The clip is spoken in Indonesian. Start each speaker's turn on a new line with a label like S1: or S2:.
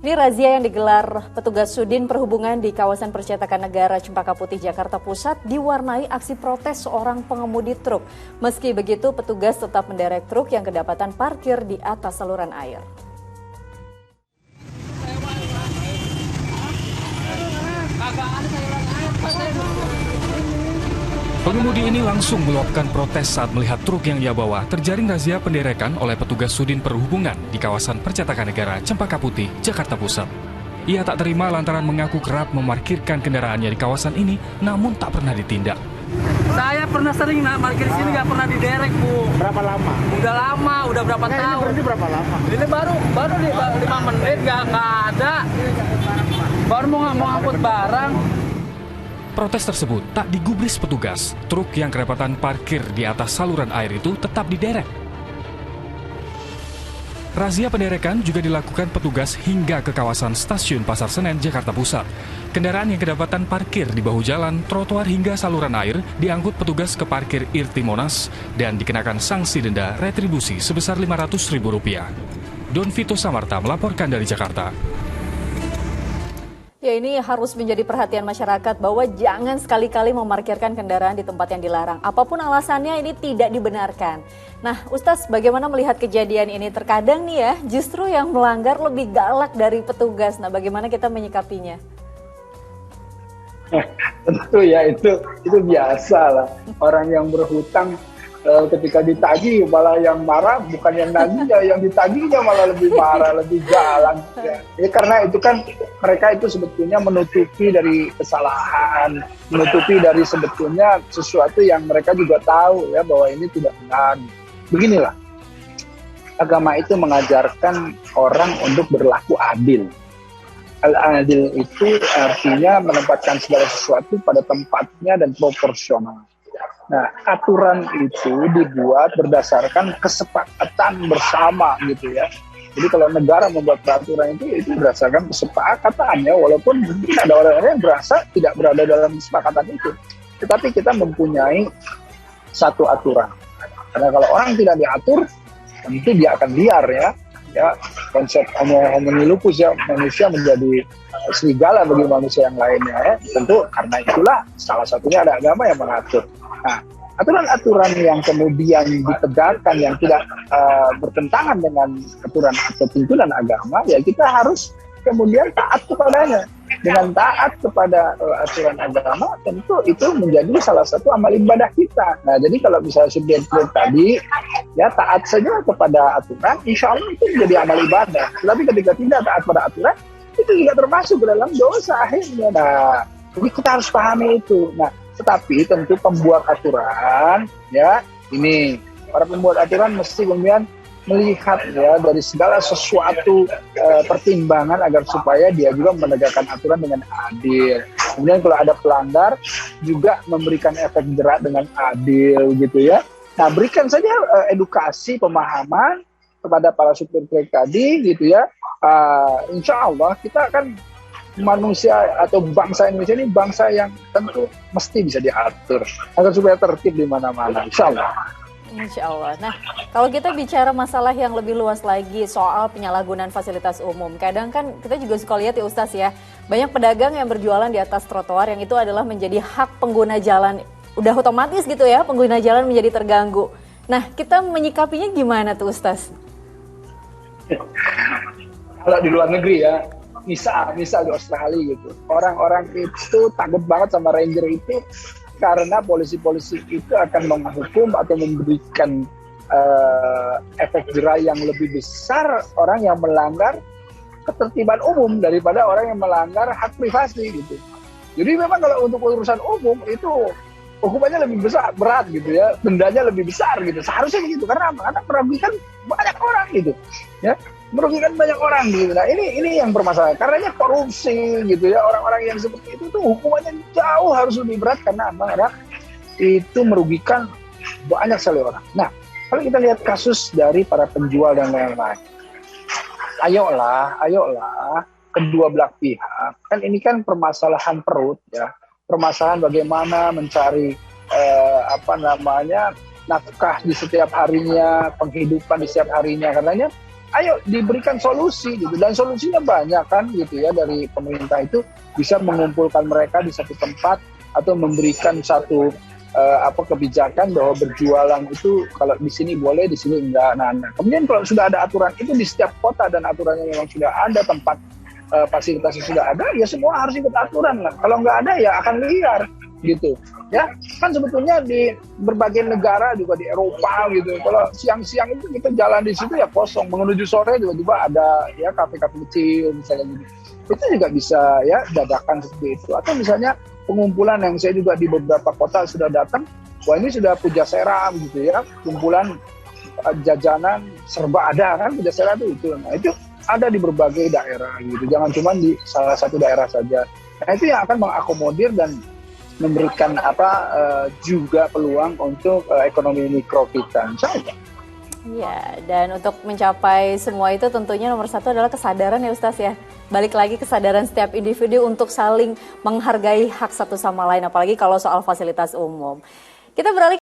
S1: Ini razia yang digelar petugas Sudin Perhubungan di kawasan Percetakan Negara Cempaka Putih, Jakarta Pusat diwarnai aksi protes seorang pengemudi truk. Meski begitu, petugas tetap menderek truk yang kedapatan parkir di atas saluran air.
S2: Pengemudi ini langsung meluapkan protes saat melihat truk yang ia bawa terjaring razia penderekan oleh petugas Sudin Perhubungan di kawasan Percetakan Negara Cempaka Putih, Jakarta Pusat. Ia tak terima lantaran mengaku kerap memarkirkan kendaraannya di kawasan ini, namun tak pernah ditindak.
S3: Saya pernah sering parkir di sini, nggak pernah diderek, Bu.
S4: Berapa lama?
S3: Udah lama, udah berapa tahun.
S4: Ini berarti berapa lama?
S3: Ini baru nih 5 menit, nggak ada. Baru mau ngangkut barang.
S2: Protes tersebut tak digubris petugas. Truk yang kedapatan parkir di atas saluran air itu tetap diderek. Razia penderekan juga dilakukan petugas hingga ke kawasan Stasiun Pasar Senen, Jakarta Pusat. Kendaraan yang kedapatan parkir di bahu jalan, trotoar hingga saluran air diangkut petugas ke parkir Irti Monas dan dikenakan sanksi denda retribusi sebesar Rp500.000. Don Vito Samarta melaporkan dari Jakarta.
S1: Ya, ini harus menjadi perhatian masyarakat bahwa jangan sekali-kali memarkirkan kendaraan di tempat yang dilarang. Apapun alasannya, ini tidak dibenarkan. Nah, Ustaz, bagaimana melihat kejadian ini? Terkadang nih ya, justru yang melanggar lebih galak dari petugas. Nah, bagaimana kita menyikapinya?
S4: Tentu ya, itu biasa lah. Orang yang berhutang ketika ditagih malah yang marah bukan yang nagihnya, yang ditagihnya malah lebih marah, lebih galak. Ya, karena itu kan mereka itu sebetulnya menutupi dari kesalahan, menutupi dari sebetulnya sesuatu yang mereka juga tahu ya bahwa ini tidak benar. Beginilah, agama itu mengajarkan orang untuk berlaku adil. Al-adil itu artinya menempatkan segala sesuatu pada tempatnya dan proporsional. Nah, aturan itu dibuat berdasarkan kesepakatan bersama gitu ya. Jadi kalau negara membuat peraturan itu berdasarkan kesepakatan ya, walaupun mungkin ada orang-orang yang berasa tidak berada dalam kesepakatan itu. Tetapi kita mempunyai satu aturan. Karena kalau orang tidak diatur, tentu dia akan liar ya. Ya, konsep homini lupus ya, manusia menjadi serigala bagi manusia yang lainnya ya. Tentu karena itulah salah satunya ada agama yang mengatur. Nah, aturan-aturan yang kemudian ditegakkan yang tidak bertentangan dengan aturan atau tuntunan agama, ya kita harus kemudian taat kepadanya. Dengan taat kepada aturan agama, tentu itu menjadi salah satu amal ibadah kita. Nah, jadi kalau misalnya subjek tadi, ya taat saja kepada aturan, insya Allah itu menjadi amal ibadah. Tapi ketika tidak taat pada aturan, itu juga termasuk dalam dosa akhirnya. Nah, jadi kita harus pahami itu. Nah, tetapi tentu pembuat aturan, ya ini para pembuat aturan mesti kemudian melihat ya dari segala sesuatu pertimbangan agar supaya dia juga menegakkan aturan dengan adil. Kemudian kalau ada pelanggar juga memberikan efek jerat dengan adil gitu ya. Nah, berikan saja edukasi pemahaman kepada para supir truk tadi gitu ya. Insya Allah kita akan manusia atau bangsa Indonesia ini bangsa yang tentu mesti bisa diatur agar supaya tertib di mana-mana. Insya Allah.
S1: Insya Allah. Nah, kalau kita bicara masalah yang lebih luas lagi soal penyalahgunaan fasilitas umum, kadang kan kita juga suka lihat ya Ustaz ya, banyak pedagang yang berjualan di atas trotoar yang itu adalah menjadi hak pengguna jalan. Udah otomatis gitu ya, pengguna jalan menjadi terganggu. Nah, kita menyikapinya gimana tuh Ustaz?
S4: Kalau di luar negeri ya, misal di Australia gitu, orang-orang itu takut banget sama ranger itu karena polisi-polisi itu akan menghukum atau memberikan efek jera yang lebih besar orang yang melanggar ketertiban umum daripada orang yang melanggar hak privasi gitu. Jadi memang kalau untuk urusan umum itu hukumannya lebih besar, berat gitu ya, dendanya lebih besar gitu. Seharusnya begitu karena apa? Karena merugikan banyak orang gitu, ya. Merugikan banyak orang gitu. Nah, ini yang bermasalah. Karenanya korupsi gitu ya. Orang-orang yang seperti itu tuh hukumannya jauh harus lebih berat karena apa? Karena itu merugikan banyak sekali orang. Nah, kalau kita lihat kasus dari para penjual dan lain-lain. Ayolah kedua belah pihak. Kan ini kan permasalahan perut ya. Permasalahan bagaimana mencari nafkah di setiap harinya, penghidupan di setiap harinya. Karenanya ayo diberikan solusi gitu, dan solusinya banyak kan gitu ya, dari pemerintah itu bisa mengumpulkan mereka di satu tempat atau memberikan satu kebijakan bahwa berjualan itu kalau di sini boleh, di sini enggak. Nah, kemudian kalau sudah ada aturan itu di setiap kota dan aturannya memang sudah ada, tempat fasilitasnya sudah ada, ya semua harus ikut aturan lah. Kalau nggak ada ya akan liar gitu. Ya kan sebetulnya di berbagai negara juga di Eropa gitu. Kalau siang-siang itu kita jalan di situ ya kosong, menuju sore tiba-tiba ada ya kafe-kafe kecil misalnya gitu. Itu juga bisa ya dadakan seperti itu. Atau misalnya pengumpulan yang saya juga di beberapa kota sudah datang, wah ini sudah Pujaserah gitu ya, kumpulan jajanan serba ada kan, Pujaserah itu. Nah itu ada di berbagai daerah gitu, jangan cuma di salah satu daerah saja. Nah itu yang akan mengakomodir dan memberikan juga peluang untuk ekonomi mikro kita.
S1: Ya, dan untuk mencapai semua itu tentunya nomor satu adalah kesadaran ya Ustaz ya. Balik lagi kesadaran setiap individu untuk saling menghargai hak satu sama lain, apalagi kalau soal fasilitas umum. Kita beralih